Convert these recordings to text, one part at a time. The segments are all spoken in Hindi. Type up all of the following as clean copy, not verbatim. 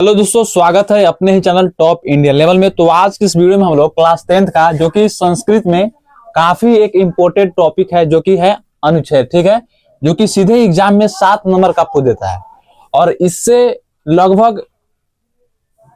हेलो दोस्तों, स्वागत है अपने ही चैनल टॉप इंडिया लेवल में। तो आज की इस वीडियो में हम लोग क्लास 10th का जो कि संस्कृत में काफी एक इम्पोर्टेंट टॉपिक है जो कि है अनुच्छेद, ठीक है, जो कि सीधे एग्जाम में 7 नंबर का पूछ देता है और इससे लगभग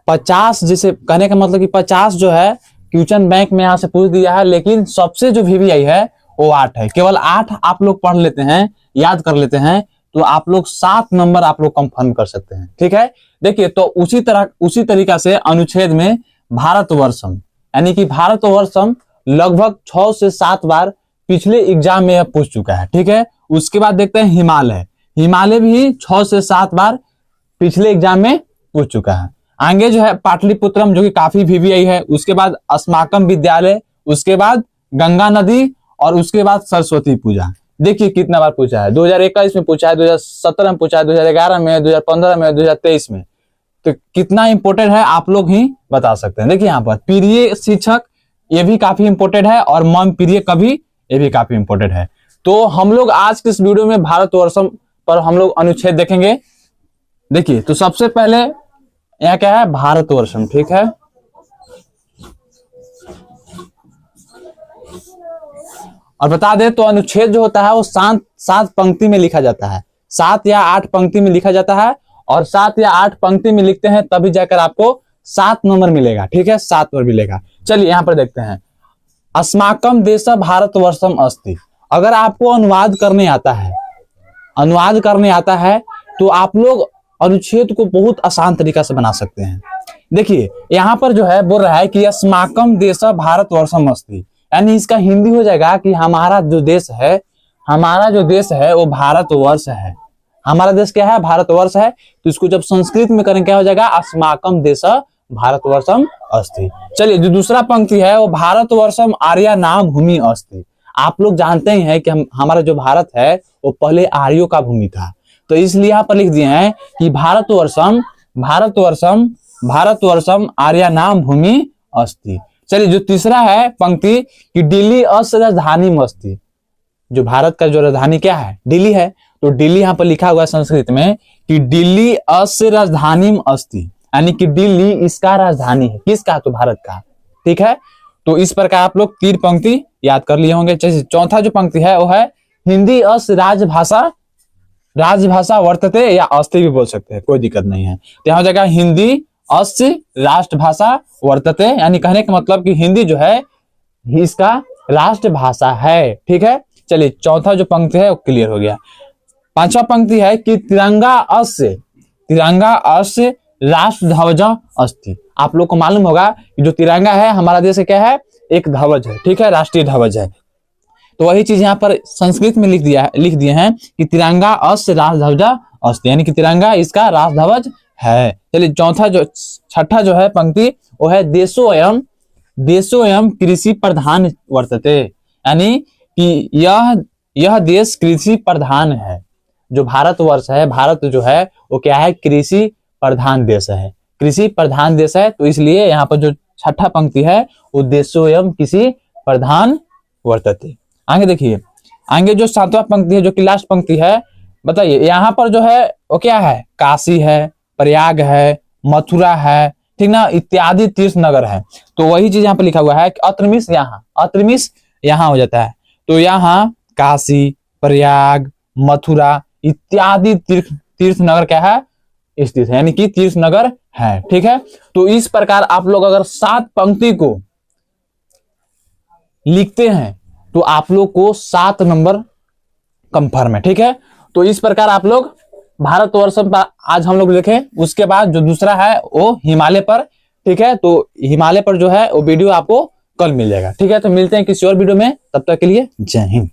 50, जिसे कहने का मतलब कि 50 जो है क्वेश्चन बैंक में यहाँ से पूछ दिया है, लेकिन सबसे जो VVI है वो 8 है। केवल 8 आप लोग पढ़ लेते हैं, याद कर लेते हैं तो आप लोग 7 नंबर आप लोग कंफर्म कर सकते हैं, ठीक है। देखिए, तो उसी तरीका से अनुच्छेद में भारतवर्षम, यानी कि भारतवर्षम लगभग 6 से 7 बार पिछले एग्जाम में पूछ चुका है, ठीक है। उसके बाद देखते हैं हिमालय। हिमालय भी 6 से 7 बार पिछले एग्जाम में पूछ चुका है। आगे जो है पाटलिपुत्रम, जो कि काफी VVI है। उसके बाद अस्माकम विद्यालय, उसके बाद गंगा नदी और उसके बाद सरस्वती पूजा। देखिए कितना बार पूछा है, 2021 में पूछा है, 2017 में पूछा है, 2011 में, 2015 में, 2023 में। तो कितना इंपोर्टेंट है आप लोग ही बता सकते हैं। देखिए यहाँ पर प्रिय शिक्षक, ये भी काफी इंपोर्टेंट है, और मम प्रिय कवि, ये भी काफी इंपोर्टेंट है। तो हम लोग आज के इस वीडियो में भारतवर्षम पर हम लोग अनुच्छेद देखेंगे। देखिए, तो सबसे पहले यहाँ क्या है, भारतवर्षम, ठीक है। और बता दे तो अनुच्छेद जो होता है वो 7 पंक्ति में लिखा जाता है, 7 या 8 पंक्ति में लिखा जाता है, और 7 या 8 पंक्ति में लिखते हैं तभी जाकर आपको 7 नंबर मिलेगा, ठीक है, 7 नंबर मिलेगा। चलिए यहाँ पर देखते हैं, अस्माकम देश भारतवर्षम अस्ति। अगर आपको अनुवाद करने आता है तो आप लोग अनुच्छेद को बहुत आसान तरीका से बना सकते हैं। देखिए यहाँ पर जो है बोल रहा है कि अस्माकम देश भारतवर्षम अस्ति, यानी इसका हिंदी हो जाएगा कि हमारा जो देश है वो भारतवर्ष है। हमारा देश क्या है, भारतवर्ष है। तो इसको जब संस्कृत में करें क्या हो जाएगा, अस्माकम देश भारतवर्षम अस्ति। चलिए, जो दूसरा पंक्ति है वो भारतवर्षम आर्या नाम भूमि अस्ति। आप लोग जानते ही हैं कि हमारा जो भारत है वो पहले आर्यों का भूमि था, तो इसलिए यहाँ पर लिख दिए हैं कि भारतवर्षम आर्या नाम भूमि अस्ति। चलिए, जो तीसरा है पंक्ति कि दिल्ली अस्य राजधानी अस्ति। जो भारत का जो राजधानी क्या है, दिल्ली है। तो दिल्ली यहाँ पर लिखा हुआ है संस्कृत में कि दिल्ली अस्य राजधानी अस्ति, यानी कि दिल्ली इसका राजधानी है। किसका, तो भारत का, ठीक है। तो इस प्रकार आप लोग 3 पंक्ति याद कर लिए होंगे। चौथा जो पंक्ति है वो है हिंदी अस्य राजभाषा वर्तते, या अस्ति भी बोल सकते हैं, कोई दिक्कत नहीं है। तो यहाँ हो जाएगा हिंदी अस्य राष्ट्रभाषा वर्तते, यानी कहने का मतलब कि हिंदी जो है इसका राष्ट्रभाषा है, ठीक है। चलिए, चौथा जो पंक्ति है वो क्लियर हो गया। 5वां पंक्ति है कि तिरंगा अस्य राष्ट्रध्वज अस्ति। आप लोग को मालूम होगा कि जो तिरंगा है हमारा देश क्या है, एक ध्वज है, ठीक है, राष्ट्रीय ध्वज है। तो वही चीज यहाँ पर संस्कृत में लिख दिए हैं कि तिरंगा अस्य राष्ट्रध्वज अस्ति, यानी कि तिरंगा इसका राष्ट्रध्वज है। चलिए, छठा जो है पंक्ति वो है देशोयम कृषि प्रधान वर्तते, यानी कि यह देश कृषि प्रधान है। जो भारतवर्ष है, भारत जो है वो क्या है, कृषि प्रधान देश है, कृषि प्रधान देश है। तो इसलिए यहाँ पर जो छठा पंक्ति है वो देशोयम कृषि प्रधान वर्तते। आगे देखिए, आगे जो 7वां पंक्ति है जो कि लास्ट पंक्ति है, बताइए यहाँ पर जो है वो क्या है, काशी है, प्रयाग है, मथुरा है, ठीक ना, इत्यादि तीर्थ नगर है। तो वही चीज यहाँ पर लिखा हुआ है कि अत्रमिश यहाँ हो जाता है। तो यहाँ काशी, प्रयाग, मथुरा इत्यादि तीर्थ नगर क्या है, स्थित है, यानी कि तीर्थ नगर है, ठीक है। तो इस प्रकार आप लोग अगर 7 पंक्ति को लिखते हैं तो आप लोग को 7 नंबर कंफर्म है, ठीक है। तो इस प्रकार आप लोग भारतवर्षम पर आज हम लोग देखें। उसके बाद जो दूसरा है वो हिमालय पर, ठीक है। तो हिमालय पर जो है वो वीडियो आपको कल मिल जाएगा, ठीक है। तो मिलते हैं किसी और वीडियो में, तब तक के लिए जय हिंद।